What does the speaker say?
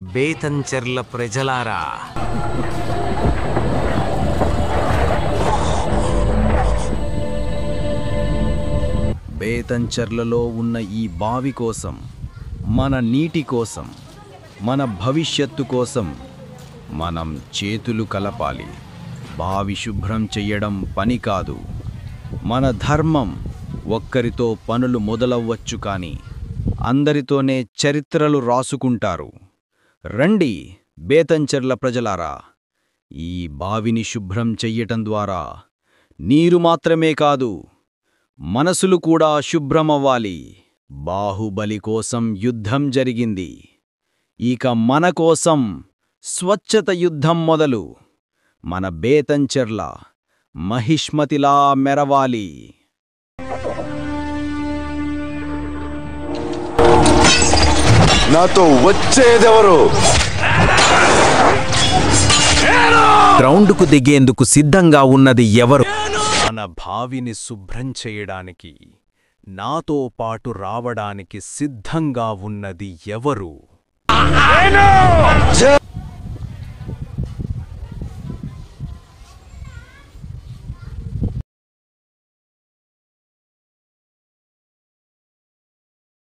బేతంచెర్ల ప్రజలారా, బేతంచెర్లలో ఉన్న ఈ బావి కోసం, మన నీటి కోసం, మన భవిష్యత్తు కోసం మనం చేతులు కలపాలి. బావి శుభ్రం చెయ్యడం పని కాదు, మన ధర్మం. ఒక్కరితో పనులు మొదలవ్వచ్చు, కానీ అందరితోనే చరిత్రలు రాసుకుంటారు. రండి బేతంచెర్ల ప్రజలారా, ఈ బావిని శుభ్రం చెయ్యటం ద్వారా నీరు మాత్రమే కాదు, మనసులు కూడా శుభ్రమవ్వాలి. బాహుబలి కోసం యుద్ధం జరిగింది, ఇక మన కోసం స్వచ్ఛత యుద్ధం మొదలు. మన బేతంచెర్ల మహిష్మతిలా మెరవాలి. నాతో వచ్చేదెవరు? గ్రౌండ్కు దిగేందుకు సిద్ధంగా ఉన్నది ఎవరు? మన బావిని శుభ్రం చేయడానికి, నాతో పాటు రావడానికి సిద్ధంగా ఉన్నది ఎవరు? జై